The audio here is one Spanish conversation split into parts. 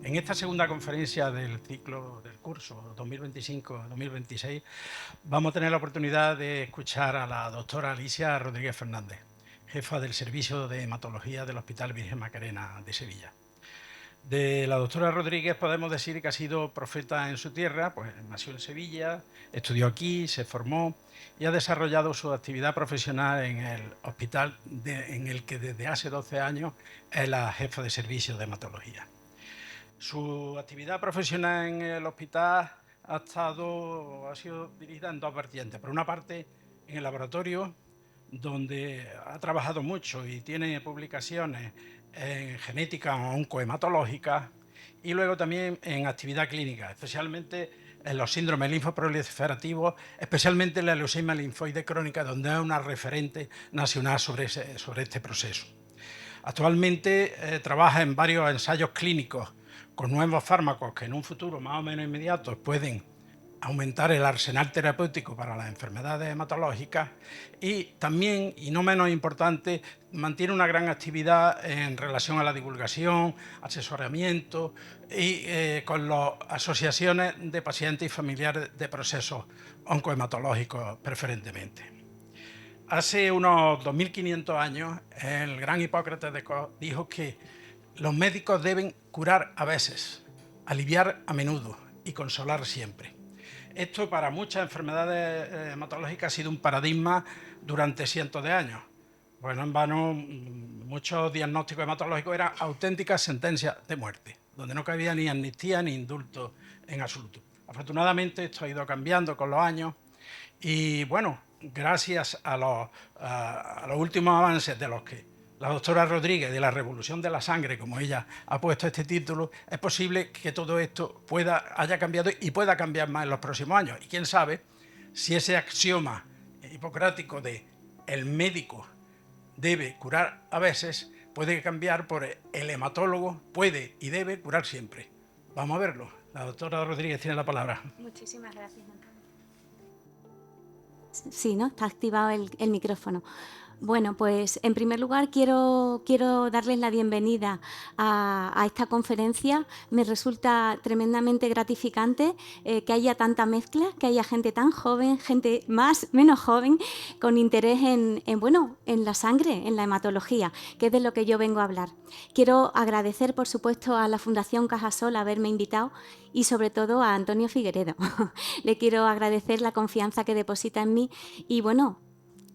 En esta segunda conferencia del ciclo del curso 2025-2026 vamos a tener la oportunidad de escuchar a la doctora Alicia Rodríguez Fernández, jefa del Servicio de Hematología del Hospital Virgen Macarena de Sevilla. De la doctora Rodríguez podemos decir que ha sido profeta en su tierra, pues nació en Sevilla, estudió aquí, se formó y ha desarrollado su actividad profesional en el hospital en el que desde hace 12 años es la jefa de servicio de hematología. Su actividad profesional en el hospital ha sido dirigida en dos vertientes. Por una parte, en el laboratorio, donde ha trabajado mucho y tiene publicaciones en genética oncohematológica, y luego también en actividad clínica, especialmente en los síndromes linfoproliferativos, especialmente en la leucemia linfoide crónica, donde es una referente nacional sobre este proceso. Actualmente trabaja en varios ensayos clínicos con nuevos fármacos que en un futuro más o menos inmediato pueden aumentar el arsenal terapéutico para las enfermedades hematológicas, y también, y no menos importante, mantiene una gran actividad en relación a la divulgación, asesoramiento y con las asociaciones de pacientes y familiares de procesos oncohematológicos preferentemente. Hace unos 2500 años, el gran Hipócrates dijo que los médicos deben curar a veces, aliviar a menudo y consolar siempre. Esto para muchas enfermedades hematológicas ha sido un paradigma durante cientos de años. Bueno, en vano, muchos diagnósticos hematológicos eran auténticas sentencias de muerte, donde no cabía ni amnistía ni indulto en absoluto. Afortunadamente esto ha ido cambiando con los años y, bueno, gracias a los últimos avances de los que la doctora Rodríguez, de la revolución de la sangre, como ella ha puesto este título, es posible que todo esto haya cambiado y pueda cambiar más en los próximos años. Y quién sabe si ese axioma hipocrático de el médico debe curar a veces puede cambiar por el hematólogo puede y debe curar siempre. Vamos a verlo. La doctora Rodríguez tiene la palabra. Muchísimas gracias, Antonio. Sí, ¿no? Está activado el micrófono. Bueno, pues en primer lugar quiero darles la bienvenida a esta conferencia. Me resulta tremendamente gratificante que haya tanta mezcla, que haya gente tan joven, gente menos joven, con interés en la sangre, en la hematología, que es de lo que yo vengo a hablar. Quiero agradecer, por supuesto, a la Fundación Cajasol haberme invitado y sobre todo a Antonio Figueredo. Le quiero agradecer la confianza que deposita en mí y bueno,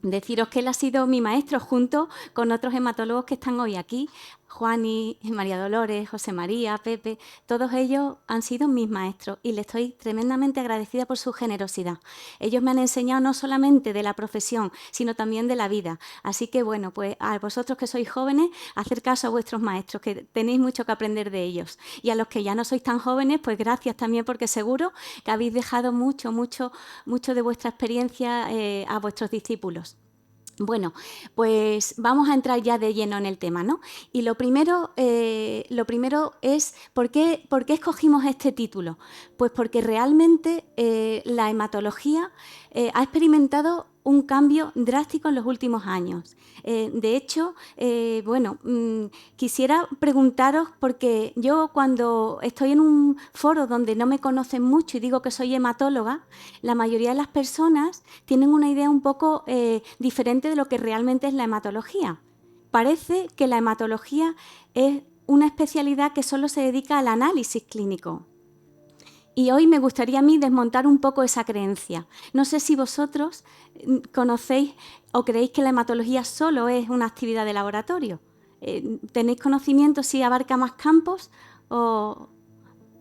deciros que él ha sido mi maestro junto con otros hematólogos que están hoy aquí, Juan y María Dolores, José María, Pepe, todos ellos han sido mis maestros y les estoy tremendamente agradecida por su generosidad. Ellos me han enseñado no solamente de la profesión, sino también de la vida. Así que bueno, pues a vosotros que sois jóvenes, hacer caso a vuestros maestros, que tenéis mucho que aprender de ellos. Y a los que ya no sois tan jóvenes, pues gracias también, porque seguro que habéis dejado mucho de vuestra experiencia a vuestros discípulos. Bueno, pues vamos a entrar ya de lleno en el tema, ¿no? Y lo primero es, ¿por qué escogimos este título? Pues porque realmente la hematología ha experimentado un cambio drástico en los últimos años. De hecho, quisiera preguntaros, porque yo cuando estoy en un foro donde no me conocen mucho y digo que soy hematóloga, la mayoría de las personas tienen una idea un poco diferente de lo que realmente es la hematología. Parece que la hematología es una especialidad que solo se dedica al análisis clínico. Y hoy me gustaría a mí desmontar un poco esa creencia. No sé si vosotros conocéis o creéis que la hematología solo es una actividad de laboratorio. ¿Tenéis conocimiento si abarca más campos o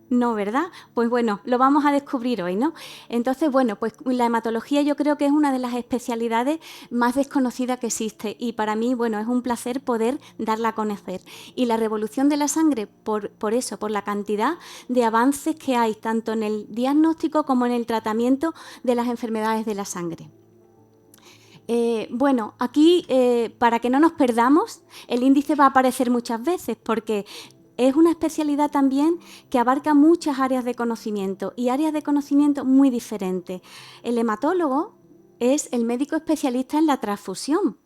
no, verdad? Pues bueno, lo vamos a descubrir hoy, ¿no? Entonces, bueno, pues la hematología yo creo que es una de las especialidades más desconocidas que existe y para mí, bueno, es un placer poder darla a conocer. Y la revolución de la sangre, por eso, por la cantidad de avances que hay, tanto en el diagnóstico como en el tratamiento de las enfermedades de la sangre. Bueno, aquí, para que no nos perdamos, el índice va a aparecer muchas veces porque es una especialidad también que abarca muchas áreas de conocimiento y áreas de conocimiento muy diferentes. El hematólogo es el médico especialista en la transfusión.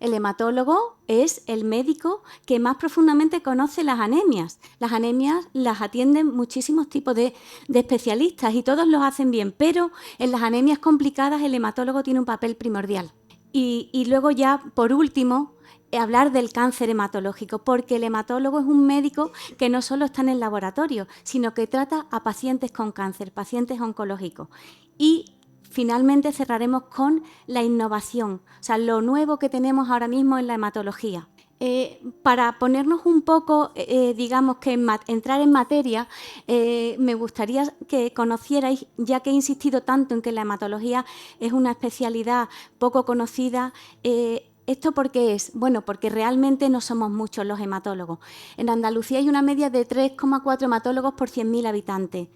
el hematólogo es el médico que más profundamente conoce las anemias. Las anemias las atienden muchísimos tipos de especialistas y todos los hacen bien, pero en las anemias complicadas el hematólogo tiene un papel primordial. Y luego ya, por último, hablar del cáncer hematológico, porque el hematólogo es un médico que no solo está en el laboratorio, sino que trata a pacientes con cáncer, pacientes oncológicos. Y finalmente cerraremos con la innovación, o sea, lo nuevo que tenemos ahora mismo en la hematología. Para ponernos un poco, digamos que entrar en materia, me gustaría que conocierais, ya que he insistido tanto en que la hematología es una especialidad poco conocida, ¿esto por qué es? Bueno, porque realmente no somos muchos los hematólogos. En Andalucía hay una media de 3,4 hematólogos por 100.000 habitantes.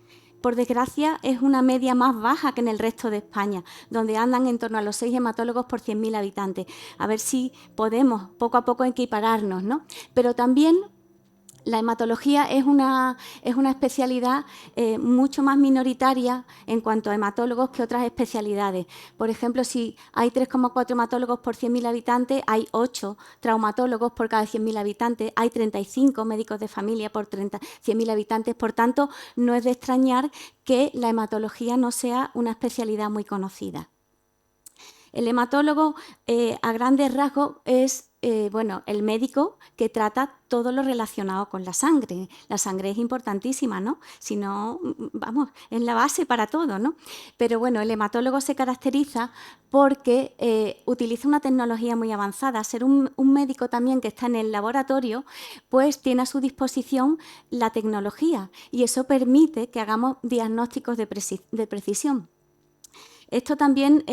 Por desgracia, es una media más baja que en el resto de España, donde andan en torno a los 6 hematólogos por 100.000 habitantes. A ver si podemos poco a poco equipararnos, ¿no? Pero también la hematología es una especialidad mucho más minoritaria en cuanto a hematólogos que otras especialidades. Por ejemplo, si hay 3,4 hematólogos por 100.000 habitantes, hay 8 traumatólogos por cada 100.000 habitantes, hay 35 médicos de familia por 100.000 habitantes. Por tanto, no es de extrañar que la hematología no sea una especialidad muy conocida. El hematólogo, a grandes rasgos, es el médico que trata todo lo relacionado con la sangre. La sangre es importantísima, ¿no? Si no, vamos, es la base para todo, ¿no? Pero bueno, el hematólogo se caracteriza porque utiliza una tecnología muy avanzada. Ser un médico también que está en el laboratorio, pues tiene a su disposición la tecnología y eso permite que hagamos diagnósticos de precisión. Esto también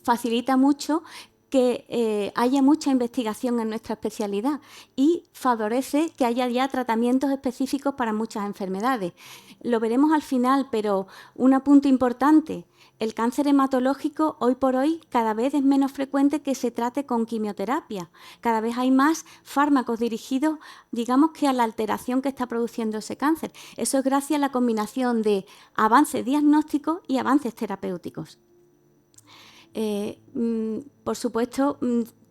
facilita mucho que haya mucha investigación en nuestra especialidad y favorece que haya ya tratamientos específicos para muchas enfermedades. Lo veremos al final, pero un punto importante, el cáncer hematológico hoy por hoy cada vez es menos frecuente que se trate con quimioterapia. Cada vez hay más fármacos dirigidos, digamos que a la alteración que está produciendo ese cáncer. Eso es gracias a la combinación de avances diagnósticos y avances terapéuticos. Por supuesto,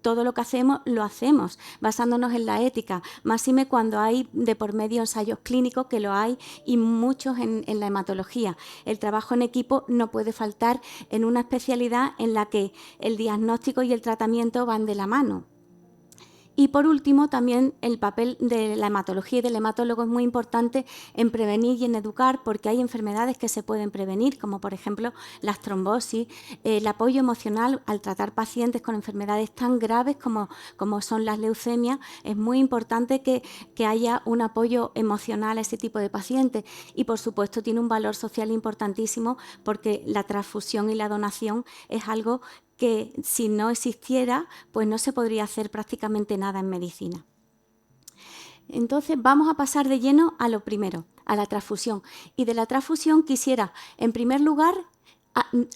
todo lo que hacemos, lo hacemos basándonos en la ética, máxime cuando hay de por medio ensayos clínicos, que lo hay, y muchos en la hematología. El trabajo en equipo no puede faltar en una especialidad en la que el diagnóstico y el tratamiento van de la mano. Y por último, también el papel de la hematología y del hematólogo es muy importante en prevenir y en educar, porque hay enfermedades que se pueden prevenir, como por ejemplo las trombosis, el apoyo emocional al tratar pacientes con enfermedades tan graves como son las leucemias. Es muy importante que haya un apoyo emocional a ese tipo de pacientes y por supuesto tiene un valor social importantísimo, porque la transfusión y la donación es algo que si no existiera, pues no se podría hacer prácticamente nada en medicina. Entonces vamos a pasar de lleno a lo primero, a la transfusión. Y de la transfusión quisiera, en primer lugar,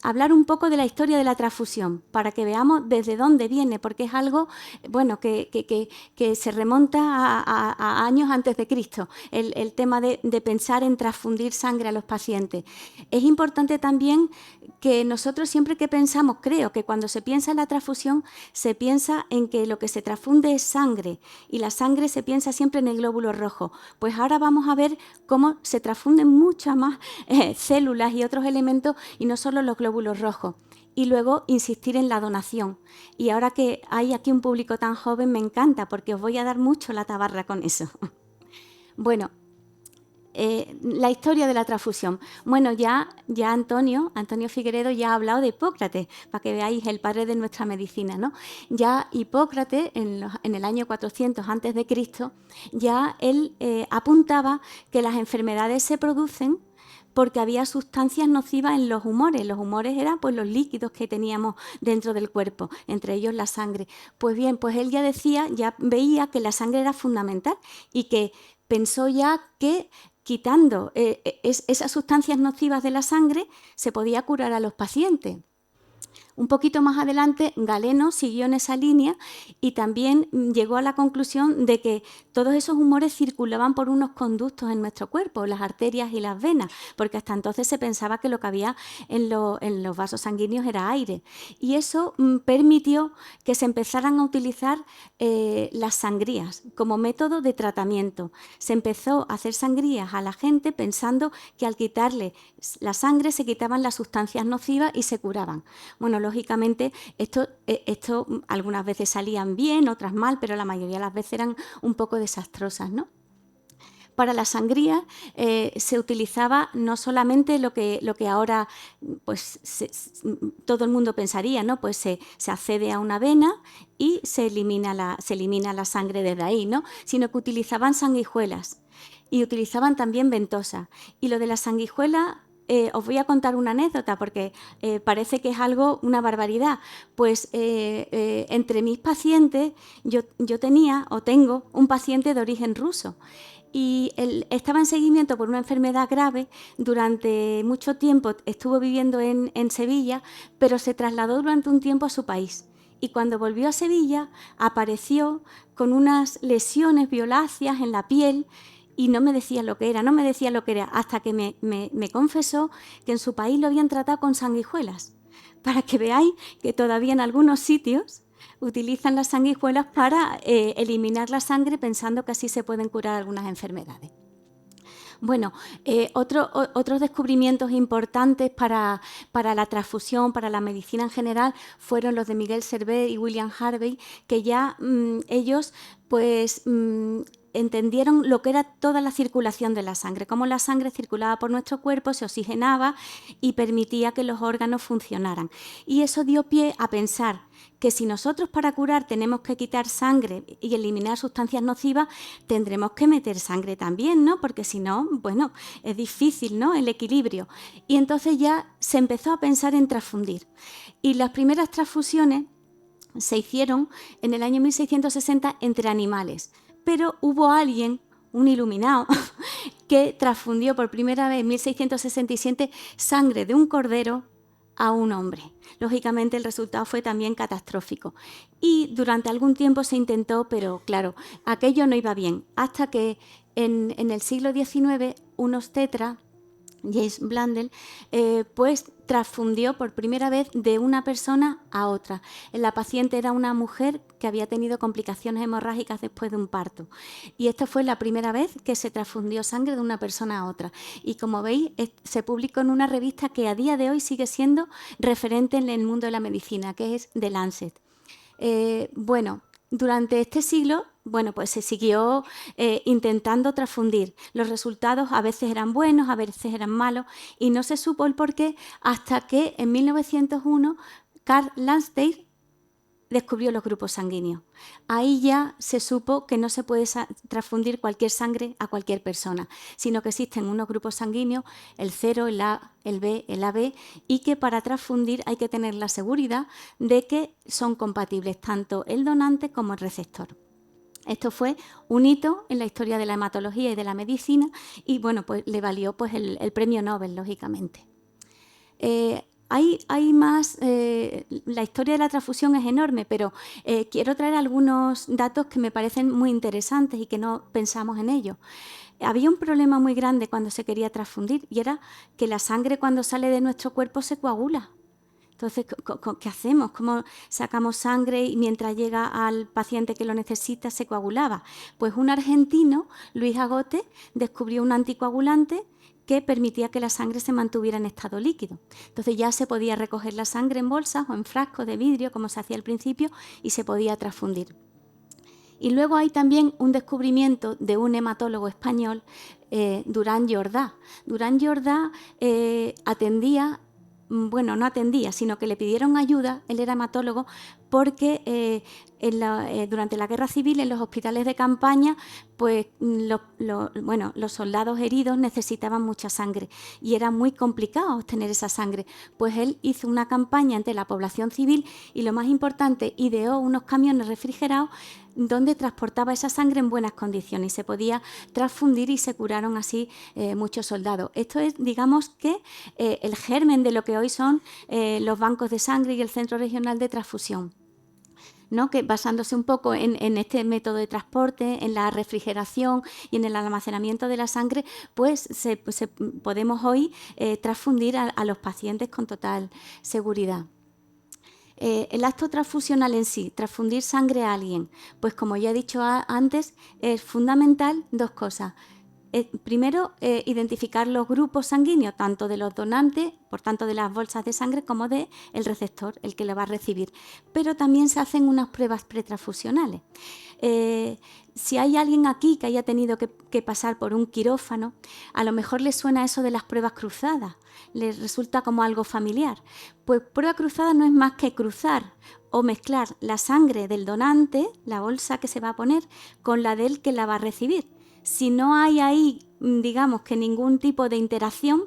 hablar un poco de la historia de la transfusión, para que veamos desde dónde viene, porque es algo que se remonta a años antes de Cristo, el tema de pensar en transfundir sangre a los pacientes. Es importante también que nosotros siempre que pensamos, creo que cuando se piensa en la transfusión, se piensa en que lo que se transfunde es sangre, y la sangre se piensa siempre en el glóbulo rojo. Pues ahora vamos a ver cómo se transfunden muchas más células y otros elementos, y no solo los glóbulos rojos. Y luego insistir en la donación. Y ahora que hay aquí un público tan joven, me encanta, porque os voy a dar mucho la tabarra con eso. Bueno, la historia de la transfusión. Bueno, ya Antonio Figueredo ya ha hablado de Hipócrates, para que veáis el padre de nuestra medicina, ¿no? Ya Hipócrates, en el año 400 a.C., ya él apuntaba que las enfermedades se producen porque había sustancias nocivas en los humores. Los humores eran pues los líquidos que teníamos dentro del cuerpo, entre ellos la sangre. Pues bien, pues él ya decía, ya veía que la sangre era fundamental y que pensó ya que quitando esas sustancias nocivas de la sangre se podía curar a los pacientes. Un poquito más adelante, Galeno siguió en esa línea y también llegó a la conclusión de que todos esos humores circulaban por unos conductos en nuestro cuerpo, las arterias y las venas, porque hasta entonces se pensaba que lo que había en los vasos sanguíneos era aire. Y eso permitió que se empezaran a utilizar las sangrías como método de tratamiento. Se empezó a hacer sangrías a la gente pensando que al quitarle la sangre se quitaban las sustancias nocivas y se curaban. Bueno, lógicamente esto algunas veces salían bien, otras mal, pero la mayoría de las veces eran un poco desastrosas, ¿no? Para la sangría se utilizaba no solamente lo que ahora pues, todo el mundo pensaría, ¿no? Pues se accede a una vena y se elimina la sangre desde ahí, ¿no? Sino que utilizaban sanguijuelas y utilizaban también ventosas. Y lo de la sanguijuela, os voy a contar una anécdota porque parece que es una barbaridad. Pues entre mis pacientes yo tenía o tengo un paciente de origen ruso y él estaba en seguimiento por una enfermedad grave. Durante mucho tiempo estuvo viviendo en Sevilla, pero se trasladó durante un tiempo a su país. Y cuando volvió a Sevilla apareció con unas lesiones violáceas en la piel y no me decía lo que era, hasta que me confesó que en su país lo habían tratado con sanguijuelas. Para que veáis que todavía en algunos sitios utilizan las sanguijuelas para eliminar la sangre pensando que así se pueden curar algunas enfermedades. Bueno, otros descubrimientos importantes para la transfusión, para la medicina en general, fueron los de Miguel Servet y William Harvey, que ya ellos pues entendieron lo que era toda la circulación de la sangre, cómo la sangre circulaba por nuestro cuerpo, se oxigenaba y permitía que los órganos funcionaran. Y eso dio pie a pensar que si nosotros para curar tenemos que quitar sangre y eliminar sustancias nocivas, tendremos que meter sangre también, ¿no? Porque si no, bueno, es difícil, ¿no? El equilibrio. Y entonces ya se empezó a pensar en transfundir. Y las primeras transfusiones se hicieron en el año 1660 entre animales, pero hubo alguien, un iluminado, que transfundió por primera vez en 1667 sangre de un cordero a un hombre. Lógicamente el resultado fue también catastrófico y durante algún tiempo se intentó, pero claro, aquello no iba bien, hasta que en el siglo XIX un obstetra, James Blundell, pues transfundió por primera vez de una persona a otra. La paciente era una mujer que había tenido complicaciones hemorrágicas después de un parto. Y esta fue la primera vez que se transfundió sangre de una persona a otra. Y como veis, se publicó en una revista que a día de hoy sigue siendo referente en el mundo de la medicina, que es The Lancet. Bueno, durante este siglo, bueno, pues se siguió intentando transfundir. Los resultados a veces eran buenos, a veces eran malos, y no se supo el porqué hasta que en 1901 Karl Landsteiner descubrió los grupos sanguíneos. Ahí ya se supo que no se puede transfundir cualquier sangre a cualquier persona, sino que existen unos grupos sanguíneos, el 0, el A, el B, el AB, y que para transfundir hay que tener la seguridad de que son compatibles tanto el donante como el receptor. Esto fue un hito en la historia de la hematología y de la medicina y bueno, pues le valió pues, el premio Nobel, lógicamente. Hay más, la historia de la transfusión es enorme, pero quiero traer algunos datos que me parecen muy interesantes y que no pensamos en ello. Había un problema muy grande cuando se quería transfundir y era que la sangre cuando sale de nuestro cuerpo se coagula. Entonces, ¿qué hacemos? ¿Cómo sacamos sangre y mientras llega al paciente que lo necesita se coagulaba? Pues un argentino, Luis Agote, descubrió un anticoagulante que permitía que la sangre se mantuviera en estado líquido. Entonces ya se podía recoger la sangre en bolsas o en frascos de vidrio, como se hacía al principio, y se podía transfundir. Y luego hay también un descubrimiento de un hematólogo español, Durán Jordá. Durán Jordá atendía, bueno, no atendía, sino que le pidieron ayuda, él era hematólogo, porque durante la Guerra Civil en los hospitales de campaña, pues los soldados heridos necesitaban mucha sangre y era muy complicado obtener esa sangre. Pues él hizo una campaña entre la población civil y, lo más importante, ideó unos camiones refrigerados donde transportaba esa sangre en buenas condiciones y se podía transfundir, y se curaron así muchos soldados. Esto es, digamos que, el germen de lo que hoy son los bancos de sangre y el Centro Regional de Transfusión, ¿no? Que basándose un poco en este método de transporte, en la refrigeración y en el almacenamiento de la sangre, pues podemos hoy transfundir a los pacientes con total seguridad. El acto transfusional en sí, transfundir sangre a alguien, pues como ya he dicho antes, es fundamental dos cosas. Primero, identificar los grupos sanguíneos, tanto de los donantes, por tanto de las bolsas de sangre, como del receptor, el que lo va a recibir. Pero también se hacen unas pruebas pretransfusionales. Si hay alguien aquí que haya tenido que pasar por un quirófano, a lo mejor le suena eso de las pruebas cruzadas, le resulta como algo familiar. Pues prueba cruzada no es más que cruzar o mezclar la sangre del donante, la bolsa que se va a poner, con la del que la va a recibir. Si no hay ahí, digamos, que ningún tipo de interacción,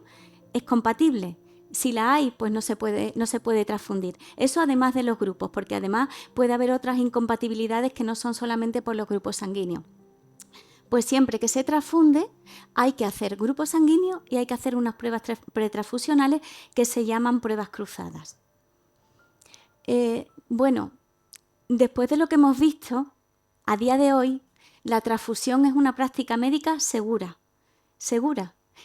es compatible. Si la hay, pues no se puede transfundir. Eso además de los grupos, porque además puede haber otras incompatibilidades que no son solamente por los grupos sanguíneos. Pues siempre que se transfunde hay que hacer grupos sanguíneos y hay que hacer unas pruebas pretransfusionales que se llaman pruebas cruzadas. Bueno, después de lo que hemos visto, a día de hoy, la transfusión es una práctica médica segura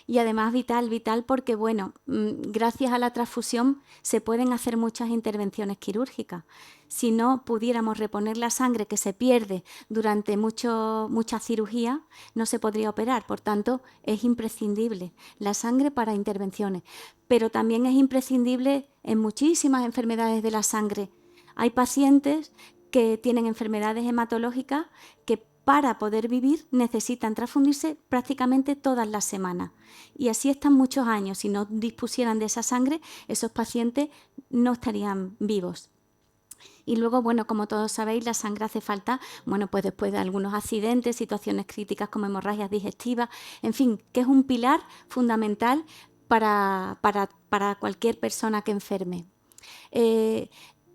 y además vital porque, bueno, gracias a la transfusión se pueden hacer muchas intervenciones quirúrgicas. Si no pudiéramos reponer la sangre que se pierde durante muchas cirugías, no se podría operar. Por tanto, es imprescindible la sangre para intervenciones, pero también es imprescindible en muchísimas enfermedades de la sangre. Hay pacientes que tienen enfermedades hematológicas que para poder vivir necesitan transfundirse prácticamente todas las semanas. Y así están muchos años. Si no dispusieran de esa sangre, esos pacientes no estarían vivos. Y luego, bueno, como todos sabéis, la sangre hace falta, bueno, pues después de algunos accidentes, situaciones críticas como hemorragias digestivas, en fin, que es un pilar fundamental para cualquier persona que enferme.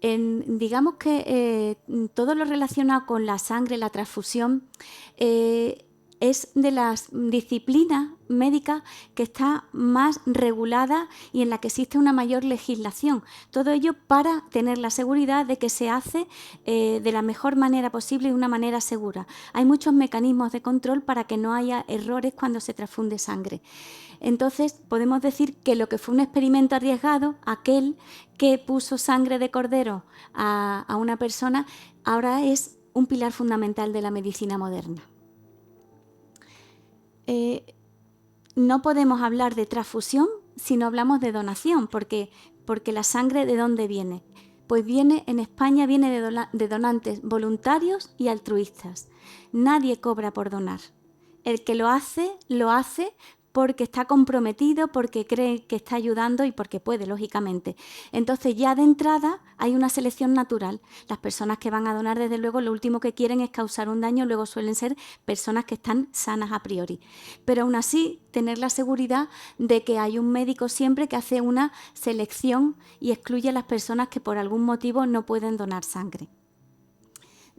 Digamos que todo lo relacionado con la sangre, la transfusión, es de las disciplinas médicas que está más regulada y en la que existe una mayor legislación. Todo ello para tener la seguridad de que se hace de la mejor manera posible y de una manera segura. Hay muchos mecanismos de control para que no haya errores cuando se transfunde sangre. Entonces, podemos decir que lo que fue un experimento arriesgado, aquel que puso sangre de cordero a una persona, ahora es un pilar fundamental de la medicina moderna. No podemos hablar de transfusión si no hablamos de donación, porque la sangre, ¿de dónde viene? Pues en España viene de donantes voluntarios y altruistas. Nadie cobra por donar. El que lo hace porque está comprometido, porque cree que está ayudando y porque puede, lógicamente. Entonces, ya de entrada hay una selección natural. Las personas que van a donar, desde luego, lo último que quieren es causar un daño, luego suelen ser personas que están sanas a priori. Pero aún así, tener la seguridad de que hay un médico siempre que hace una selección y excluye a las personas que por algún motivo no pueden donar sangre.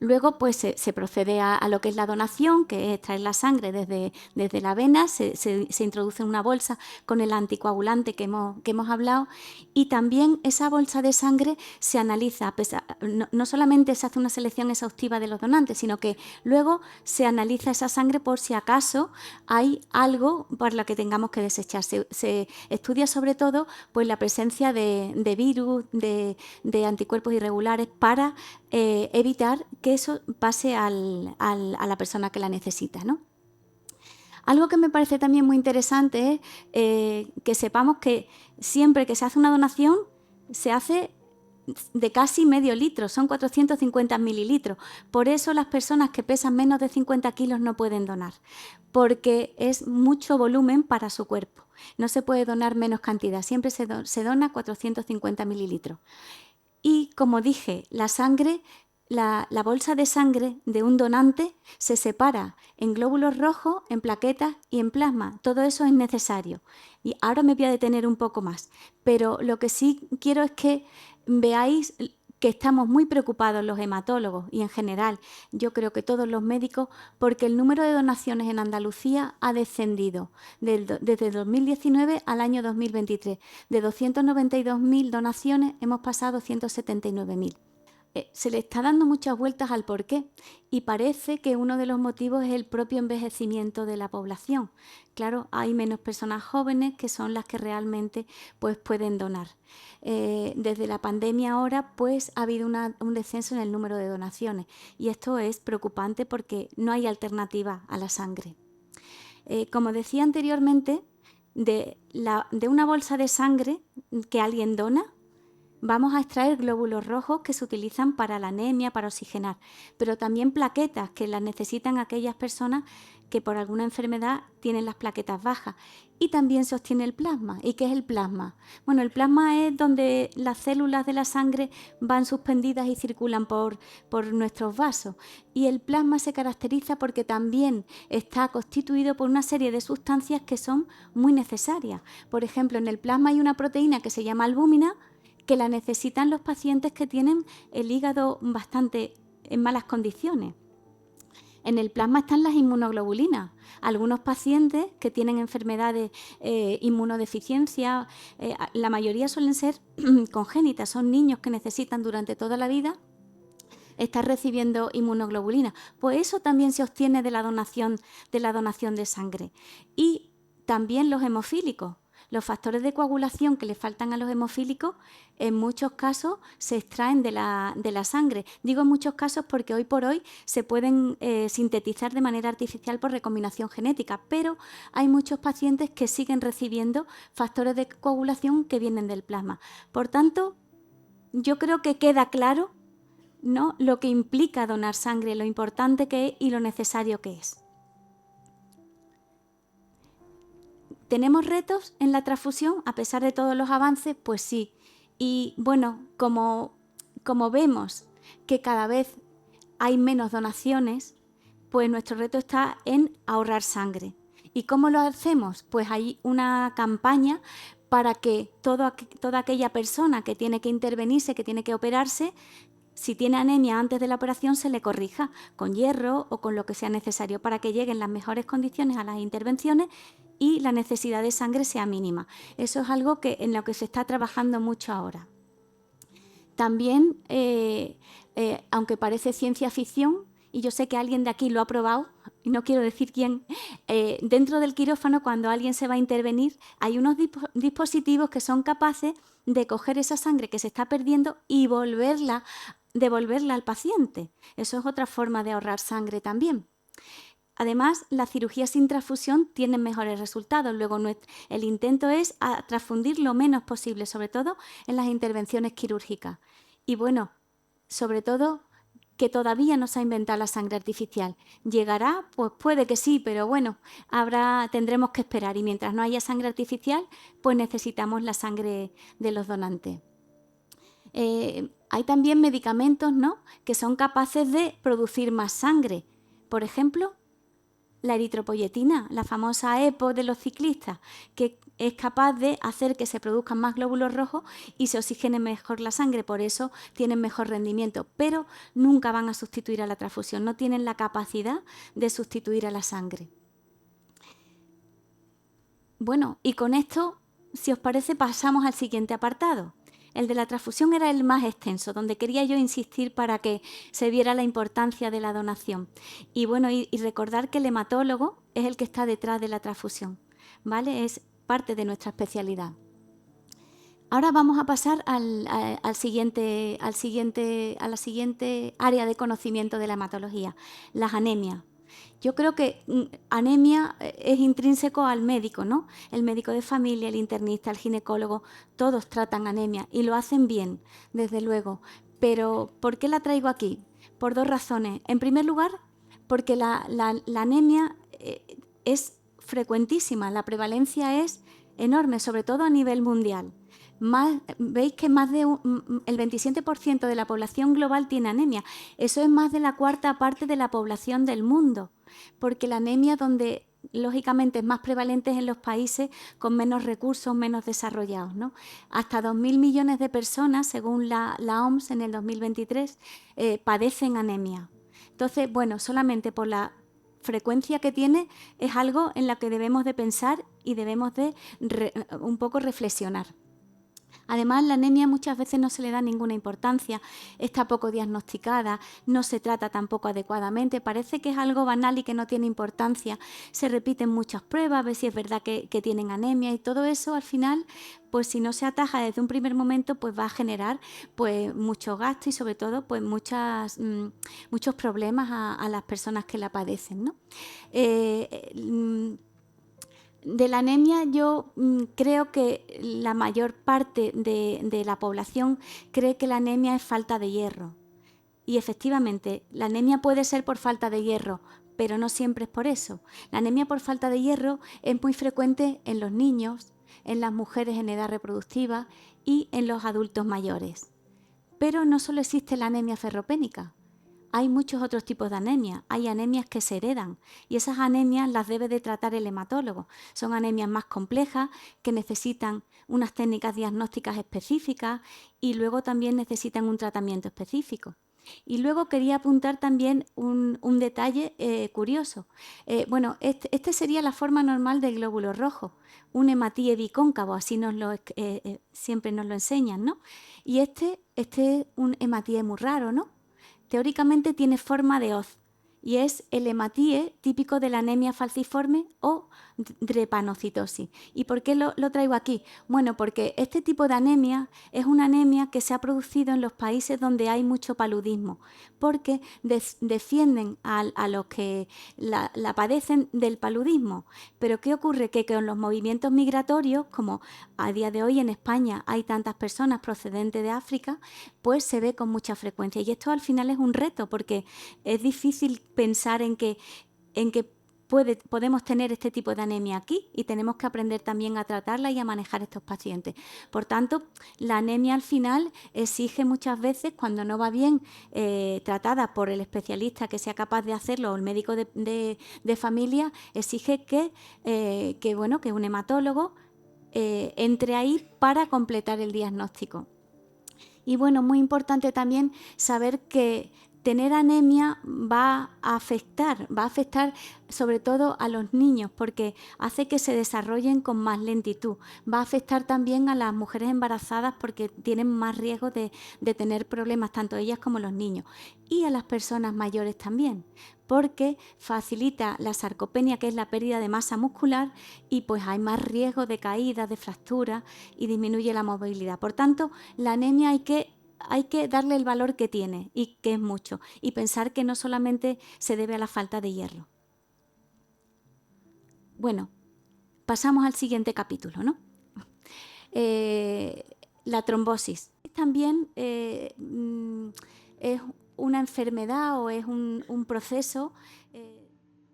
Luego, pues se procede a lo que es la donación, que es extraer la sangre desde la vena, se introduce en una bolsa con el anticoagulante que hemos hablado, y también esa bolsa de sangre se analiza. No solamente se hace una selección exhaustiva de los donantes, sino que luego se analiza esa sangre por si acaso hay algo por lo que tengamos que desechar. Se estudia sobre todo pues, la presencia de virus, de anticuerpos irregulares para evitar que eso pase a la persona que la necesita, ¿no? Algo que me parece también muy interesante es que sepamos que siempre que se hace una donación se hace de casi medio litro, son 450 mililitros. Por eso las personas que pesan menos de 50 kilos no pueden donar, porque es mucho volumen para su cuerpo. No se puede donar menos cantidad, siempre se dona 450 mililitros. Y como dije, la sangre, la bolsa de sangre de un donante se separa en glóbulos rojos, en plaquetas y en plasma. Todo eso es necesario. Y ahora me voy a detener un poco más. Pero lo que sí quiero es que veáis que estamos muy preocupados los hematólogos y en general yo creo que todos los médicos porque el número de donaciones en Andalucía ha descendido desde 2019 al año 2023. De 292.000 donaciones hemos pasado a 179.000. Se le está dando muchas vueltas al porqué y parece que uno de los motivos es el propio envejecimiento de la población. Claro, hay menos personas jóvenes que son las que realmente pues, pueden donar. Desde la pandemia ahora pues, ha habido un descenso en el número de donaciones y esto es preocupante porque no hay alternativa a la sangre. Como decía anteriormente, de una bolsa de sangre que alguien dona, vamos a extraer glóbulos rojos que se utilizan para la anemia, para oxigenar, pero también plaquetas que las necesitan aquellas personas que por alguna enfermedad tienen las plaquetas bajas. Y también se obtiene el plasma. ¿Y qué es el plasma? Bueno, el plasma es donde las células de la sangre van suspendidas y circulan por nuestros vasos. Y el plasma se caracteriza porque también está constituido por una serie de sustancias que son muy necesarias. Por ejemplo, en el plasma hay una proteína que se llama albúmina, que la necesitan los pacientes que tienen el hígado bastante en malas condiciones. En el plasma están las inmunoglobulinas. Algunos pacientes que tienen enfermedades inmunodeficiencia, la mayoría suelen ser congénitas, son niños que necesitan durante toda la vida estar recibiendo inmunoglobulina. Pues eso también se obtiene de la donación de sangre. Y también los hemofílicos. Los factores de coagulación que le faltan a los hemofílicos en muchos casos se extraen de la sangre. Digo en muchos casos porque hoy por hoy se pueden sintetizar de manera artificial por recombinación genética, pero hay muchos pacientes que siguen recibiendo factores de coagulación que vienen del plasma. Por tanto, yo creo que queda claro, ¿no?, lo que implica donar sangre, lo importante que es y lo necesario que es. ¿Tenemos retos en la transfusión a pesar de todos los avances? Pues sí. Y bueno, como vemos que cada vez hay menos donaciones, pues nuestro reto está en ahorrar sangre. ¿Y cómo lo hacemos? Pues hay una campaña para que toda aquella persona que tiene que intervenirse, que tiene que operarse, si tiene anemia antes de la operación, se le corrija con hierro o con lo que sea necesario para que lleguen las mejores condiciones a las intervenciones y la necesidad de sangre sea mínima. Eso es algo en lo que se está trabajando mucho ahora. También, aunque parece ciencia ficción, y yo sé que alguien de aquí lo ha probado, y no quiero decir quién, dentro del quirófano, cuando alguien se va a intervenir, hay unos dispositivos que son capaces de coger esa sangre que se está perdiendo y devolverla al paciente. Eso es otra forma de ahorrar sangre también. Además, las cirugías sin transfusión tienen mejores resultados. Luego, el intento es transfundir lo menos posible, sobre todo en las intervenciones quirúrgicas. Y bueno, sobre todo, que todavía no se ha inventado la sangre artificial. ¿Llegará? Pues puede que sí, pero bueno, tendremos que esperar. Y mientras no haya sangre artificial, pues necesitamos la sangre de los donantes. Hay también medicamentos, ¿no?, que son capaces de producir más sangre. Por ejemplo, la eritropoyetina, la famosa EPO de los ciclistas, que es capaz de hacer que se produzcan más glóbulos rojos y se oxigene mejor la sangre, por eso tienen mejor rendimiento, pero nunca van a sustituir a la transfusión, no tienen la capacidad de sustituir a la sangre. Bueno, y con esto, si os parece, pasamos al siguiente apartado. El de la transfusión era el más extenso, donde quería yo insistir para que se viera la importancia de la donación. Y bueno, y recordar que el hematólogo es el que está detrás de la transfusión, ¿vale? Es parte de nuestra especialidad. Ahora vamos a pasar a la siguiente área de conocimiento de la hematología, las anemias. Yo creo que anemia es intrínseco al médico, ¿no? El médico de familia, el internista, el ginecólogo, todos tratan anemia y lo hacen bien, desde luego. Pero ¿por qué la traigo aquí? Por dos razones. En primer lugar, porque la anemia es frecuentísima, la prevalencia es enorme, sobre todo a nivel mundial, veis que el 27% de la población global tiene anemia. Eso es más de la cuarta parte de la población del mundo, porque la anemia donde lógicamente es más prevalente en los países con menos recursos, menos desarrollados, ¿no? Hasta 2.000 millones de personas, según la OMS en el 2023, padecen anemia. Entonces, bueno, solamente por la frecuencia que tiene es algo en lo que debemos de pensar y debemos de un poco reflexionar. Además, la anemia muchas veces no se le da ninguna importancia, está poco diagnosticada, no se trata tampoco adecuadamente, parece que es algo banal y que no tiene importancia, se repiten muchas pruebas, a ver si es verdad que tienen anemia y todo eso al final, pues si no se ataja desde un primer momento, pues va a generar pues mucho gasto y sobre todo pues muchos problemas a las personas que la padecen, ¿no? De la anemia yo creo que la mayor parte de la población cree que la anemia es falta de hierro. Y efectivamente, la anemia puede ser por falta de hierro, pero no siempre es por eso. La anemia por falta de hierro es muy frecuente en los niños, en las mujeres en edad reproductiva y en los adultos mayores. Pero no solo existe la anemia ferropénica. Hay muchos otros tipos de anemia. Hay anemias que se heredan y esas anemias las debe de tratar el hematólogo. Son anemias más complejas que necesitan unas técnicas diagnósticas específicas y luego también necesitan un tratamiento específico. Y luego quería apuntar también un detalle curioso. Bueno, este sería la forma normal del glóbulo rojo, un hematíe bicóncavo, así siempre nos lo enseñan, ¿no? Y este es un hematíe muy raro, ¿no? Teóricamente tiene forma de hoz y es el hematíe típico de la anemia falciforme o drepanocitosis. ¿Y por qué lo traigo aquí? Bueno, porque este tipo de anemia es una anemia que se ha producido en los países donde hay mucho paludismo, porque defienden a los que la padecen del paludismo. Pero ¿qué ocurre? Que con los movimientos migratorios, como a día de hoy en España hay tantas personas procedentes de África, pues se ve con mucha frecuencia. Y esto al final es un reto, porque es difícil pensar en que podemos tener este tipo de anemia aquí y tenemos que aprender también a tratarla y a manejar estos pacientes. Por tanto, la anemia al final exige muchas veces, cuando no va bien tratada por el especialista que sea capaz de hacerlo o el médico de familia, exige que un hematólogo entre ahí para completar el diagnóstico. Y bueno, muy importante también saber que tener anemia va a afectar sobre todo a los niños porque hace que se desarrollen con más lentitud. Va a afectar también a las mujeres embarazadas porque tienen más riesgo de tener problemas, tanto ellas como los niños. Y a las personas mayores también, porque facilita la sarcopenia, que es la pérdida de masa muscular, y pues hay más riesgo de caídas, de fracturas y disminuye la movilidad. Por tanto, la anemia hay que darle el valor que tiene y que es mucho, y pensar que no solamente se debe a la falta de hierro. Bueno, pasamos al siguiente capítulo, ¿no? La trombosis. También es una enfermedad o es un proceso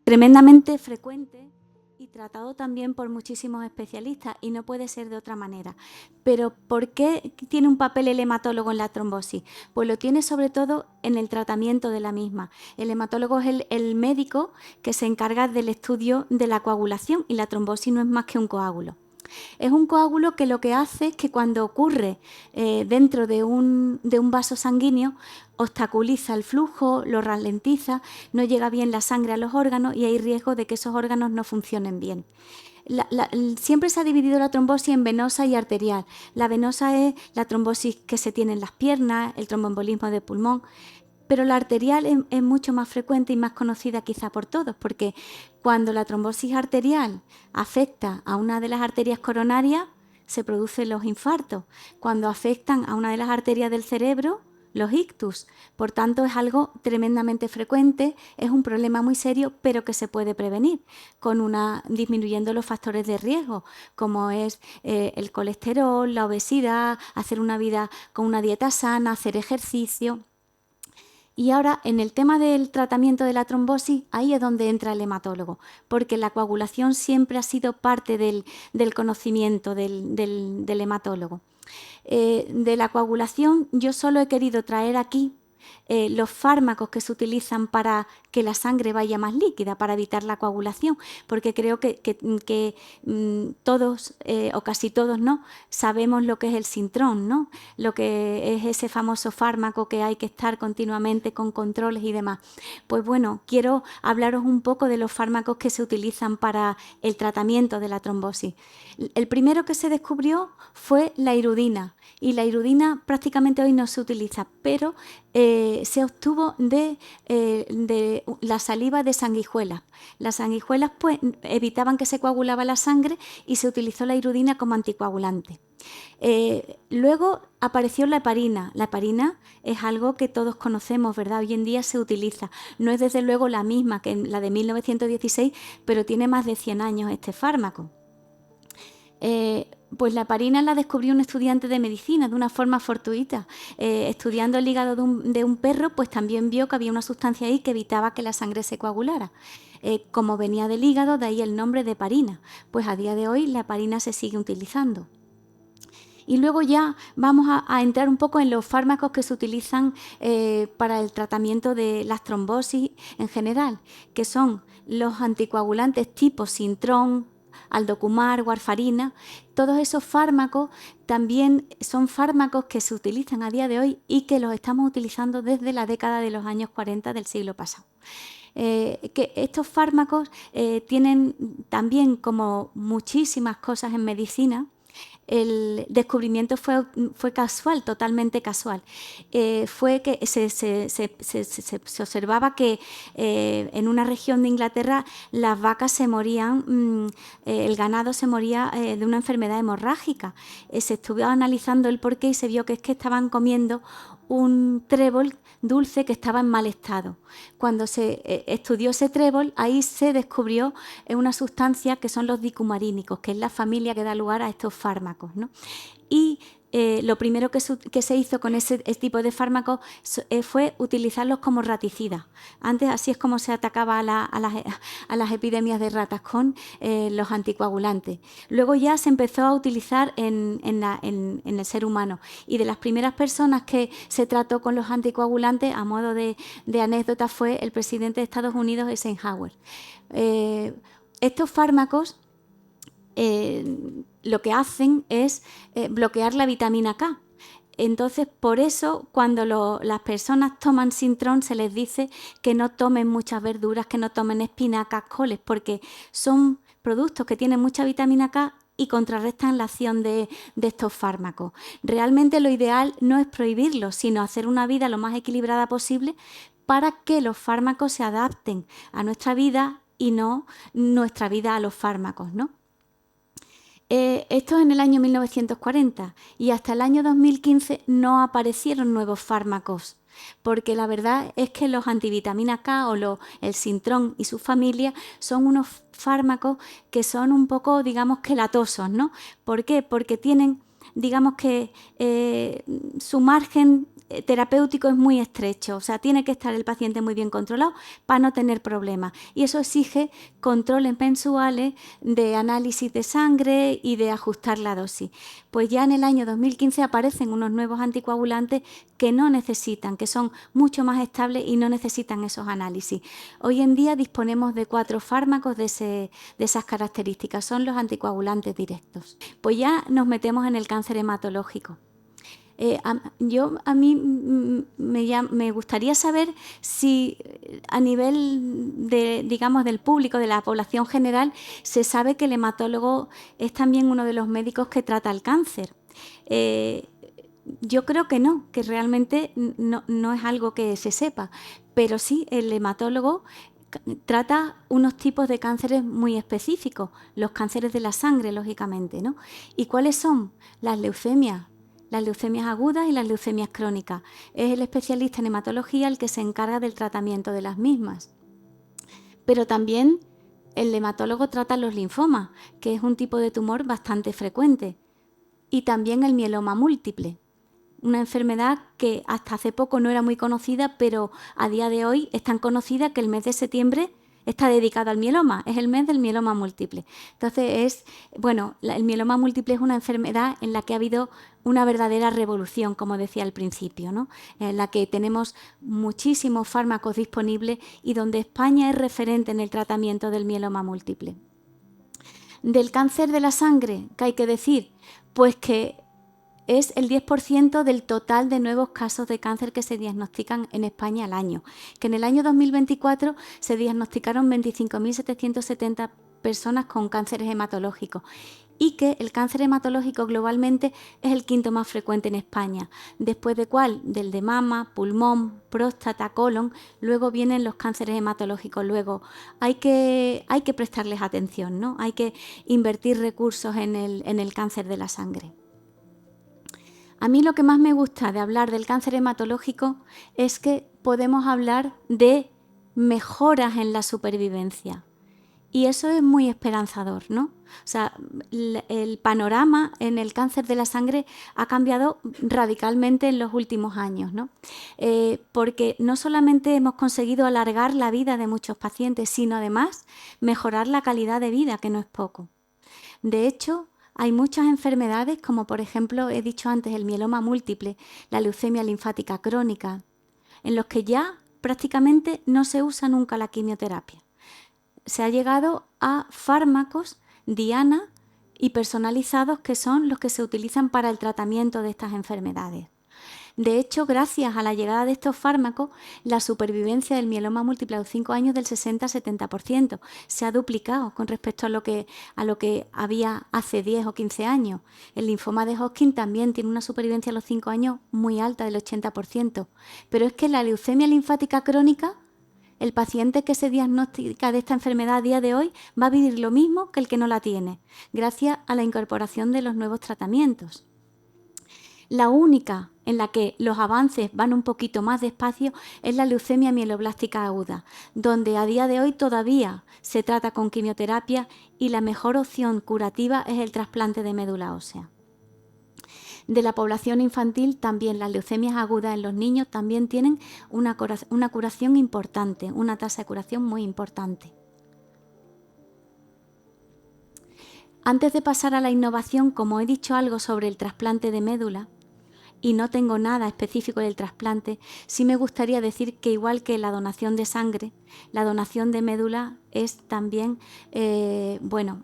tremendamente frecuente y tratado también por muchísimos especialistas y no puede ser de otra manera. Pero ¿por qué tiene un papel el hematólogo en la trombosis? Pues lo tiene sobre todo en el tratamiento de la misma. El hematólogo es el médico que se encarga del estudio de la coagulación y la trombosis no es más que un coágulo. Es un coágulo que lo que hace es que cuando ocurre dentro de un vaso sanguíneo obstaculiza el flujo, lo ralentiza, no llega bien la sangre a los órganos y hay riesgo de que esos órganos no funcionen bien. Siempre se ha dividido la trombosis en venosa y arterial. La venosa es la trombosis que se tiene en las piernas, el tromboembolismo de pulmón, pero la arterial es mucho más frecuente y más conocida quizá por todos, porque cuando la trombosis arterial afecta a una de las arterias coronarias, se producen los infartos. Cuando afectan a una de las arterias del cerebro, los ictus. Por tanto, es algo tremendamente frecuente, es un problema muy serio, pero que se puede prevenir disminuyendo los factores de riesgo, como es el colesterol, la obesidad, hacer una vida con una dieta sana, hacer ejercicio. Y ahora, en el tema del tratamiento de la trombosis, ahí es donde entra el hematólogo, porque la coagulación siempre ha sido parte del conocimiento del hematólogo. De la coagulación, yo solo he querido traer aquí los fármacos que se utilizan para que la sangre vaya más líquida, para evitar la coagulación, porque creo que todos, o casi todos, ¿no?, sabemos lo que es el Sintrón, ¿no?, lo que es ese famoso fármaco que hay que estar continuamente con controles y demás. Pues bueno, quiero hablaros un poco de los fármacos que se utilizan para el tratamiento de la trombosis. El primero que se descubrió fue la hirudina, y la hirudina prácticamente hoy no se utiliza, pero se obtuvo de la saliva de sanguijuelas. Las sanguijuelas pues evitaban que se coagulaba la sangre y se utilizó la hirudina como anticoagulante. Luego apareció la heparina. La heparina es algo que todos conocemos, ¿verdad? Hoy en día se utiliza. No es desde luego la misma que la de 1916, pero tiene más de 100 años este fármaco. Pues la heparina la descubrió un estudiante de medicina de una forma fortuita. Estudiando el hígado de un perro, pues también vio que había una sustancia ahí que evitaba que la sangre se coagulara. Como venía del hígado, de ahí el nombre de heparina. Pues a día de hoy la heparina se sigue utilizando. Y luego ya vamos a entrar un poco en los fármacos que se utilizan para el tratamiento de las trombosis en general, que son los anticoagulantes tipo Sintrón, Aldocumar, warfarina. Todos esos fármacos también son fármacos que se utilizan a día de hoy y que los estamos utilizando desde la década de los años 40 del siglo pasado. Que estos fármacos tienen también, como muchísimas cosas en medicina, el descubrimiento fue casual, totalmente casual. Fue que se observaba que en una región de Inglaterra las vacas se morían, el ganado se moría de una enfermedad hemorrágica. Se estuvo analizando el porqué y se vio que es que estaban comiendo un trébol dulce que estaba en mal estado. Cuando se estudió ese trébol, ahí se descubrió una sustancia que son los dicumarínicos, que es la familia que da lugar a estos fármacos, ¿no? Y lo primero que se hizo con ese tipo de fármacos fue utilizarlos como raticidas. Antes así es como se atacaba a las epidemias de ratas, con los anticoagulantes. Luego ya se empezó a utilizar en el ser humano, y de las primeras personas que se trató con los anticoagulantes, a modo de anécdota, fue el presidente de Estados Unidos, Eisenhower. Estos fármacos lo que hacen es bloquear la vitamina K. Entonces, por eso, cuando las personas toman Sintrón, se les dice que no tomen muchas verduras, que no tomen espinacas, coles, porque son productos que tienen mucha vitamina K y contrarrestan la acción de estos fármacos. Realmente lo ideal no es prohibirlos, sino hacer una vida lo más equilibrada posible para que los fármacos se adapten a nuestra vida y no nuestra vida a los fármacos, ¿no? Esto es en el año 1940, y hasta el año 2015 no aparecieron nuevos fármacos, porque la verdad es que los antivitaminas K o el Sintrón y su familia son unos fármacos que son un poco, digamos, que latosos, ¿no? ¿Por qué? Porque tienen, digamos que su margen terapéutico es muy estrecho, o sea, tiene que estar el paciente muy bien controlado para no tener problemas, y eso exige controles mensuales de análisis de sangre y de ajustar la dosis. Pues ya en el año 2015 aparecen unos nuevos anticoagulantes que no necesitan, que son mucho más estables y no necesitan esos análisis. Hoy en día disponemos de 4 fármacos de esas características, son los anticoagulantes directos. Pues ya nos metemos en el cáncer hematológico. A mí me gustaría saber si a nivel del público, de la población general, se sabe que el hematólogo es también uno de los médicos que trata el cáncer. Yo creo que no, que realmente no es algo que se sepa, pero sí, el hematólogo trata unos tipos de cánceres muy específicos, los cánceres de la sangre, lógicamente, ¿no? ¿Y cuáles son? Las leucemias agudas y las leucemias crónicas. Es el especialista en hematología el que se encarga del tratamiento de las mismas. Pero también el hematólogo trata los linfomas, que es un tipo de tumor bastante frecuente, y también el mieloma múltiple, una enfermedad que hasta hace poco no era muy conocida, pero a día de hoy es tan conocida que el mes de septiembre está dedicado al mieloma, es el mes del mieloma múltiple. Entonces, el mieloma múltiple es una enfermedad en la que ha habido una verdadera revolución, como decía al principio, ¿no? En la que tenemos muchísimos fármacos disponibles y donde España es referente en el tratamiento del mieloma múltiple. Del cáncer de la sangre, ¿qué hay que decir? Pues que es el 10% del total de nuevos casos de cáncer que se diagnostican en España al año, que en el año 2024 se diagnosticaron 25.770 personas con cánceres hematológicos y que el cáncer hematológico globalmente es el quinto más frecuente en España. ¿Después de cuál? Del de mama, pulmón, próstata, colon. Luego vienen los cánceres hematológicos. Luego hay que prestarles atención, ¿no? Hay que invertir recursos en el cáncer de la sangre. A mí lo que más me gusta de hablar del cáncer hematológico es que podemos hablar de mejoras en la supervivencia. Y eso es muy esperanzador, ¿no? O sea, el panorama en el cáncer de la sangre ha cambiado radicalmente en los últimos años, ¿no? Porque no solamente hemos conseguido alargar la vida de muchos pacientes, sino además mejorar la calidad de vida, que no es poco. De hecho, hay muchas enfermedades, como por ejemplo he dicho antes el mieloma múltiple, la leucemia linfática crónica, en los que ya prácticamente no se usa nunca la quimioterapia. Se ha llegado a fármacos diana y personalizados que son los que se utilizan para el tratamiento de estas enfermedades. De hecho, gracias a la llegada de estos fármacos, la supervivencia del mieloma múltiple a los 5 años del 60-70%. Se ha duplicado con respecto a lo que había hace 10 o 15 años. El linfoma de Hodgkin también tiene una supervivencia a los 5 años muy alta, del 80%. Pero es que la leucemia linfática crónica, el paciente que se diagnostica de esta enfermedad a día de hoy va a vivir lo mismo que el que no la tiene, gracias a la incorporación de los nuevos tratamientos. La única en la que los avances van un poquito más despacio es la leucemia mieloblástica aguda, donde a día de hoy todavía se trata con quimioterapia y la mejor opción curativa es el trasplante de médula ósea. De la población infantil también las leucemias agudas en los niños también tienen una curación importante, una tasa de curación muy importante. Antes de pasar a la innovación, como he dicho algo sobre el trasplante de médula, y no tengo nada específico del trasplante, sí me gustaría decir que igual que la donación de sangre, la donación de médula es también,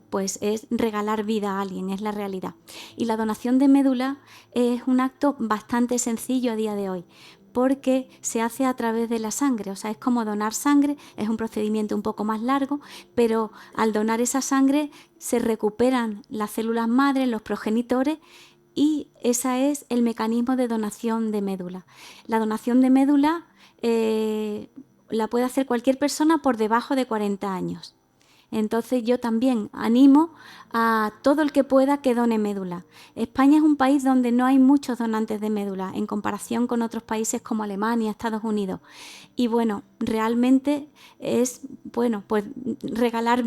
pues es regalar vida a alguien, es la realidad. Y la donación de médula es un acto bastante sencillo a día de hoy, porque se hace a través de la sangre, o sea, es como donar sangre, es un procedimiento un poco más largo, pero al donar esa sangre se recuperan las células madre, los progenitores, y ese es el mecanismo de donación de médula. La donación de médula la puede hacer cualquier persona por debajo de 40 años. Entonces yo también animo a todo el que pueda que done médula. España es un país donde no hay muchos donantes de médula en comparación con otros países como Alemania, Estados Unidos. Y bueno, realmente es pues regalar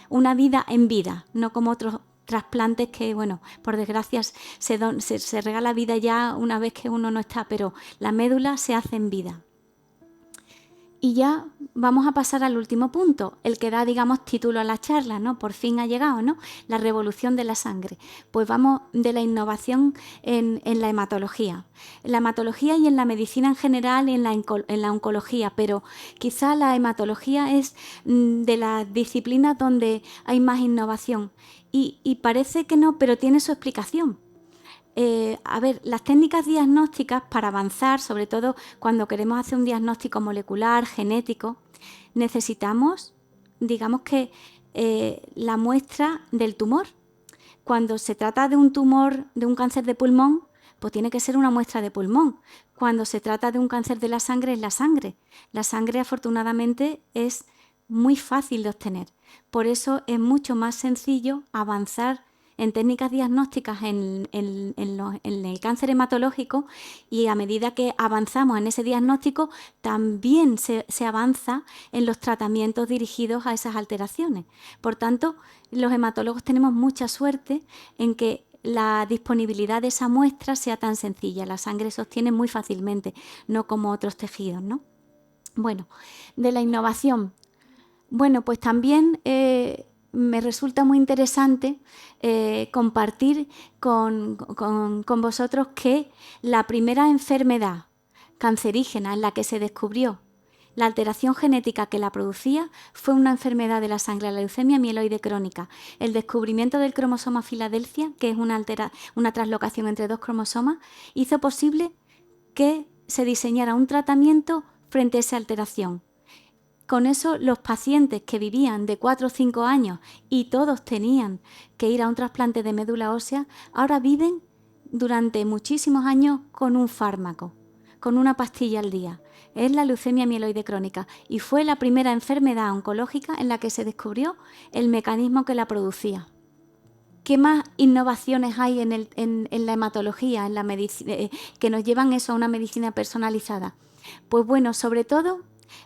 una vida en vida, no como otros trasplantes que, por desgracia se regala vida ya una vez que uno no está, pero la médula se hace en vida. Y ya vamos a pasar al último punto, el que da, digamos, título a la charla, ¿no? Por fin ha llegado, ¿no? La revolución de la sangre. Pues vamos de la innovación en la hematología. En la hematología y en la medicina en general y en la oncología, pero quizá la hematología es de las disciplinas donde hay más innovación. Y parece que no, pero tiene su explicación. Las técnicas diagnósticas para avanzar, sobre todo cuando queremos hacer un diagnóstico molecular, genético, necesitamos, digamos que, la muestra del tumor. Cuando se trata de un tumor, de un cáncer de pulmón, pues tiene que ser una muestra de pulmón. Cuando se trata de un cáncer de la sangre, es la sangre. La sangre, afortunadamente, es muy fácil de obtener. Por eso es mucho más sencillo avanzar en técnicas diagnósticas en el cáncer hematológico, y a medida que avanzamos en ese diagnóstico también se avanza en los tratamientos dirigidos a esas alteraciones. Por tanto, los hematólogos tenemos mucha suerte en que la disponibilidad de esa muestra sea tan sencilla. La sangre se obtiene muy fácilmente, no como otros tejidos, ¿no? Bueno, de la innovación. Bueno, pues también me resulta muy interesante compartir con vosotros que la primera enfermedad cancerígena en la que se descubrió la alteración genética que la producía fue una enfermedad de la sangre, la leucemia mieloide crónica. El descubrimiento del cromosoma Filadelfia, que es una traslocación entre 2 cromosomas, hizo posible que se diseñara un tratamiento frente a esa alteración. Con eso, los pacientes que vivían de 4 o 5 años y todos tenían que ir a un trasplante de médula ósea, ahora viven durante muchísimos años con un fármaco, con una pastilla al día. Es la leucemia mieloide crónica y fue la primera enfermedad oncológica en la que se descubrió el mecanismo que la producía. ¿Qué más innovaciones hay en la hematología, en la que nos llevan eso a una medicina personalizada? Pues bueno, sobre todo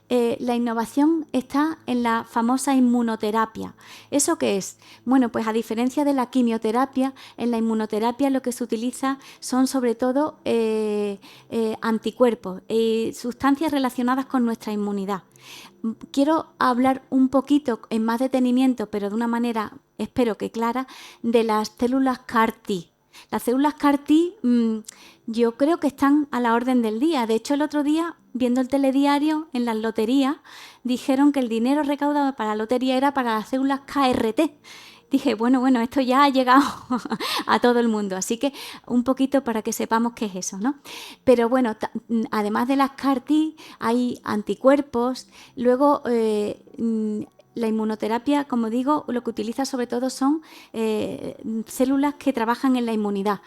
la innovación está en la famosa inmunoterapia. ¿Eso qué es? Bueno, pues a diferencia de la quimioterapia, en la inmunoterapia lo que se utiliza son sobre todo anticuerpos y sustancias relacionadas con nuestra inmunidad. Quiero hablar un poquito en más detenimiento, pero de una manera, espero que clara, de las células CAR-T. Las células CAR-T yo creo que están a la orden del día. De hecho, el otro día, viendo el telediario, en las loterías, dijeron que el dinero recaudado para la lotería era para las células KRT. Dije, bueno, esto ya ha llegado a todo el mundo, así que un poquito para que sepamos qué es eso, ¿no? Pero bueno, además de las CAR-T hay anticuerpos, luego la inmunoterapia, como digo, lo que utiliza sobre todo son células que trabajan en la inmunidad.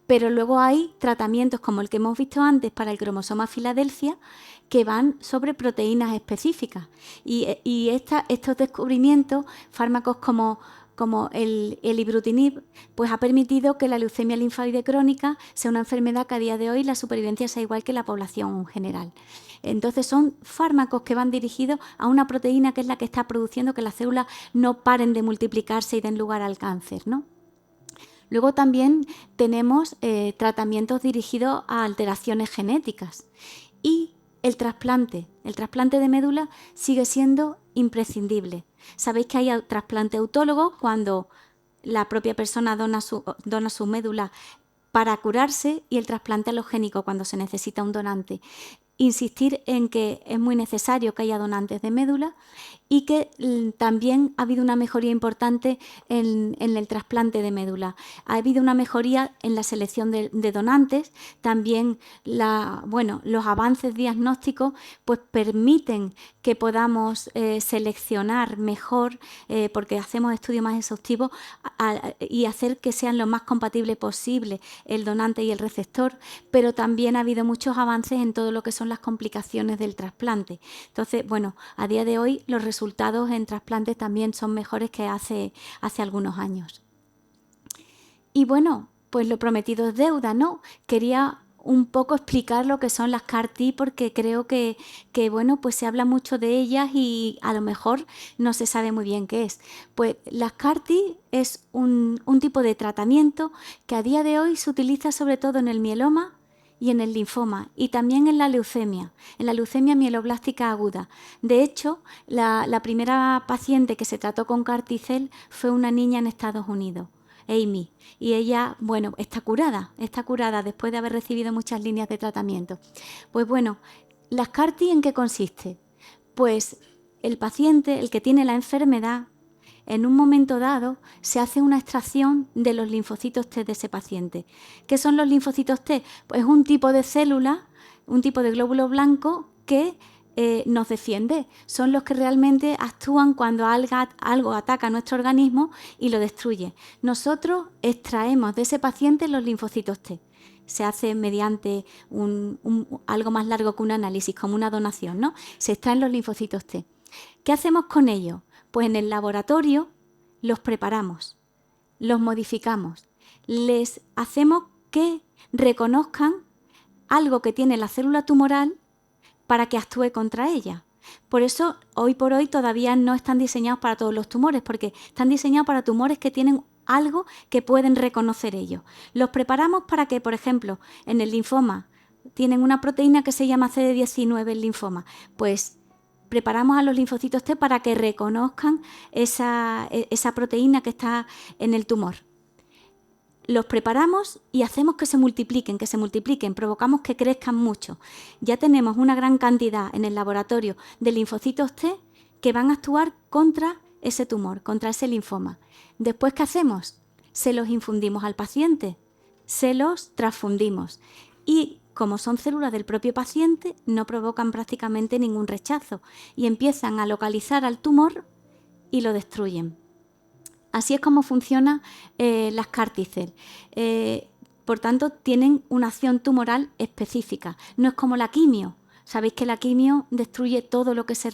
Pero luego hay tratamientos como el que hemos visto antes para el cromosoma Filadelfia que van sobre proteínas específicas. Y estos descubrimientos, fármacos como el ibrutinib, pues ha permitido que la leucemia linfoide crónica sea una enfermedad que a día de hoy la supervivencia sea igual que la población general. Entonces son fármacos que van dirigidos a una proteína que es la que está produciendo que las células no paren de multiplicarse y den lugar al cáncer, ¿no? Luego también tenemos tratamientos dirigidos a alteraciones genéticas y el trasplante de médula sigue siendo imprescindible. Sabéis que hay trasplante autólogo cuando la propia persona dona su médula para curarse y el trasplante alogénico cuando se necesita un donante. Insistir en que es muy necesario que haya donantes de médula y que también ha habido una mejoría importante en el trasplante de médula. Ha habido una mejoría en la selección de donantes, también los avances diagnósticos pues permiten que podamos seleccionar mejor, porque hacemos estudios más exhaustivos y hacer que sean lo más compatible posible el donante y el receptor, pero también ha habido muchos avances en todo lo que son las complicaciones del trasplante. Entonces, bueno, a día de hoy los resultados en trasplantes también son mejores que hace algunos años. Y bueno, pues lo prometido es deuda, ¿no? Quería un poco explicar lo que son las CAR-T porque creo que bueno, pues se habla mucho de ellas y a lo mejor no se sabe muy bien qué es. Pues las CAR-T es un tipo de tratamiento que a día de hoy se utiliza sobre todo en el mieloma y en el linfoma y también en la leucemia mieloblástica aguda. De hecho, la primera paciente que se trató con CAR-T-cell fue una niña en Estados Unidos, Amy, y ella, bueno, está curada después de haber recibido muchas líneas de tratamiento. Pues bueno, ¿las CAR-T en qué consiste? Pues el paciente, el que tiene la enfermedad, en un momento dado se hace una extracción de los linfocitos T de ese paciente. ¿Qué son los linfocitos T? Pues un tipo de célula, un tipo de glóbulo blanco que nos defiende. Son los que realmente actúan cuando algo ataca nuestro organismo y lo destruye. Nosotros extraemos de ese paciente los linfocitos T. Se hace mediante algo más largo que un análisis, como una donación, ¿no? Se extraen los linfocitos T. ¿Qué hacemos con ellos? Pues en el laboratorio los preparamos, los modificamos, les hacemos que reconozcan algo que tiene la célula tumoral para que actúe contra ella. Por eso, hoy por hoy todavía no están diseñados para todos los tumores, porque están diseñados para tumores que tienen algo que pueden reconocer ellos. Los preparamos para que, por ejemplo, en el linfoma tienen una proteína que se llama CD19 el linfoma, pues preparamos a los linfocitos T para que reconozcan esa proteína que está en el tumor. Los preparamos y hacemos que se multipliquen, provocamos que crezcan mucho. Ya tenemos una gran cantidad en el laboratorio de linfocitos T que van a actuar contra ese tumor, contra ese linfoma. Después, ¿qué hacemos? Se los infundimos al paciente, se los transfundimos y, como son células del propio paciente, no provocan prácticamente ningún rechazo y empiezan a localizar al tumor y lo destruyen. Así es como funcionan las CAR T-cell. Por tanto, tienen una acción tumoral específica. No es como la quimio. Sabéis que la quimio destruye todo lo que se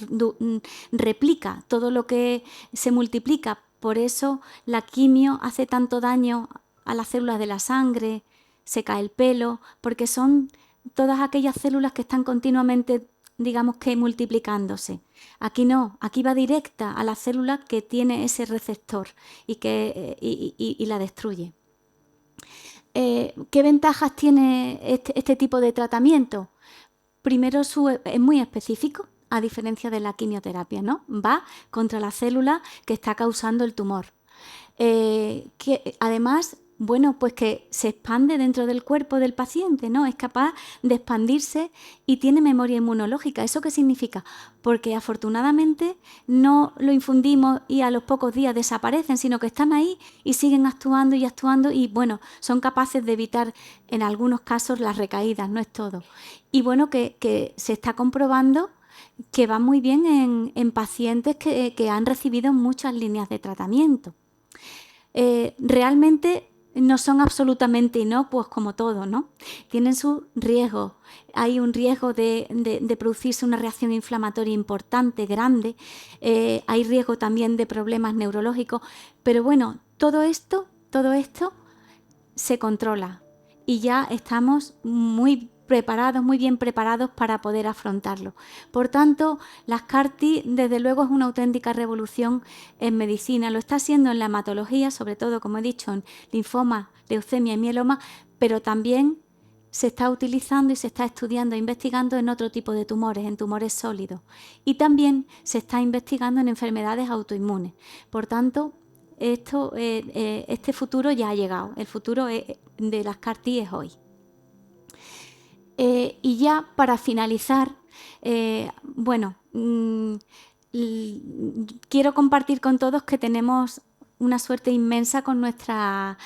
replica, todo lo que se multiplica. Por eso la quimio hace tanto daño a las células de la sangre, se cae el pelo, porque son todas aquellas células que están continuamente, digamos que multiplicándose. Aquí no, aquí va directa a la célula que tiene ese receptor y la destruye. ¿Qué ventajas tiene este tipo de tratamiento? Primero, es muy específico, a diferencia de la quimioterapia, ¿no? Va contra la célula que está causando el tumor. Que además, bueno, pues que se expande dentro del cuerpo del paciente, ¿no? Es capaz de expandirse y tiene memoria inmunológica. ¿Eso qué significa? Porque afortunadamente no lo infundimos y a los pocos días desaparecen, sino que están ahí y siguen actuando y bueno, son capaces de evitar en algunos casos las recaídas, no es todo. Y bueno, que se está comprobando que va muy bien en pacientes que han recibido muchas líneas de tratamiento. Realmente no son absolutamente inocuos como todo, ¿no? Tienen su riesgo. Hay un riesgo de producirse una reacción inflamatoria importante, grande. Hay riesgo también de problemas neurológicos. Pero bueno, todo esto se controla y ya estamos muy bien preparados para poder afrontarlo. Por tanto, las CAR-T, desde luego, es una auténtica revolución en medicina. Lo está haciendo en la hematología, sobre todo, como he dicho, en linfoma, leucemia y mieloma, pero también se está utilizando y se está estudiando e investigando en otro tipo de tumores, en tumores sólidos. Y también se está investigando en enfermedades autoinmunes. Por tanto, este futuro ya ha llegado. El futuro de las CAR-T es hoy. Y ya para finalizar, bueno, quiero compartir con todos que tenemos una suerte inmensa con nuestra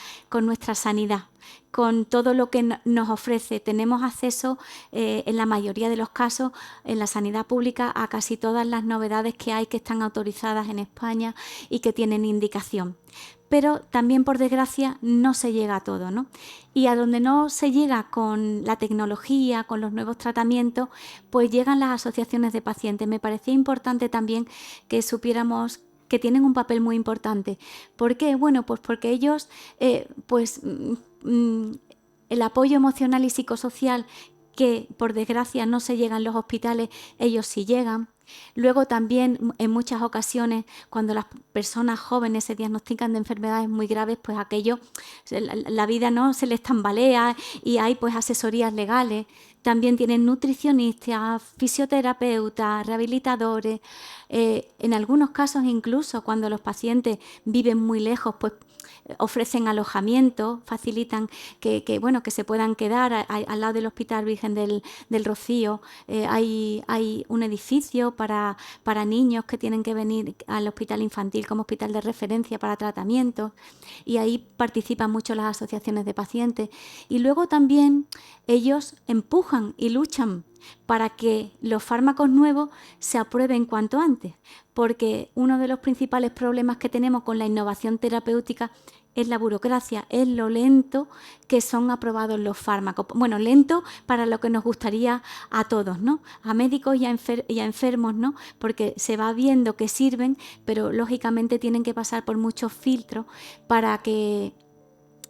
sanidad, con todo lo que nos ofrece. Tenemos acceso, en la mayoría de los casos, en la sanidad pública, a casi todas las novedades que hay que están autorizadas en España y que tienen indicación. Pero también, por desgracia, no se llega a todo, ¿no? Y a donde no se llega con la tecnología, con los nuevos tratamientos, pues llegan las asociaciones de pacientes. Me parecía importante también que supiéramos que tienen un papel muy importante. ¿Por qué? Bueno, pues porque ellos, el apoyo emocional y psicosocial que, por desgracia, no se llega en los hospitales, ellos sí llegan. Luego también, en muchas ocasiones, cuando las personas jóvenes se diagnostican de enfermedades muy graves, pues aquello, la vida no se les tambalea y hay pues asesorías legales. También tienen nutricionistas, fisioterapeutas, rehabilitadores. En algunos casos, incluso cuando los pacientes viven muy lejos, pues ofrecen alojamiento, facilitan que se puedan quedar al lado del Hospital Virgen del Rocío. Hay un edificio para niños que tienen que venir al hospital infantil como hospital de referencia para tratamientos, y ahí participan mucho las asociaciones de pacientes. Y luego también ellos empujan y luchan para que los fármacos nuevos se aprueben cuanto antes, porque uno de los principales problemas que tenemos con la innovación terapéutica es la burocracia, es lo lento que son aprobados los fármacos. Bueno, lento para lo que nos gustaría a todos, ¿no? A médicos y a enfermos, ¿no? Porque se va viendo que sirven, pero lógicamente tienen que pasar por muchos filtros para que,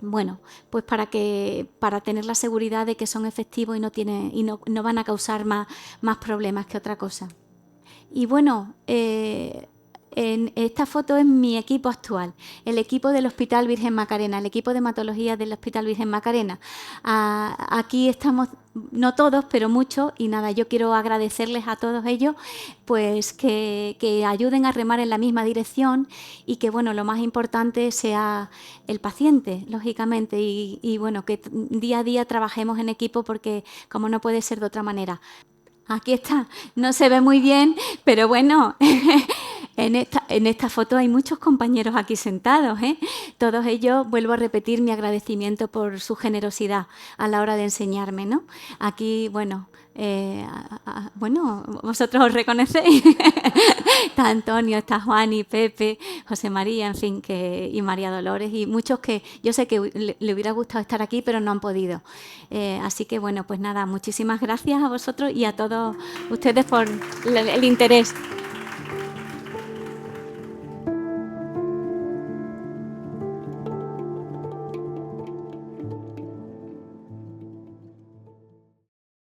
bueno, pues para tener la seguridad de que son efectivos y no van a causar más problemas que otra cosa. Y bueno, En esta foto es mi equipo actual, el equipo del Hospital Virgen Macarena, el equipo de hematología del Hospital Virgen Macarena. Aquí estamos, no todos, pero muchos, y nada, yo quiero agradecerles a todos ellos pues que ayuden a remar en la misma dirección y que, bueno, lo más importante sea el paciente, lógicamente, y bueno, que día a día trabajemos en equipo porque como no puede ser de otra manera. Aquí está, no se ve muy bien, pero bueno, en esta foto hay muchos compañeros aquí sentados, ¿eh? Todos ellos, vuelvo a repetir mi agradecimiento por su generosidad a la hora de enseñarme, ¿no? Aquí, bueno, bueno, vosotros os reconocéis. Está Antonio, está Juan y Pepe, José María, en fin, y María Dolores y muchos que yo sé que le hubiera gustado estar aquí, pero no han podido. Así que, bueno, pues nada, muchísimas gracias a vosotros y a todos ustedes por el interés.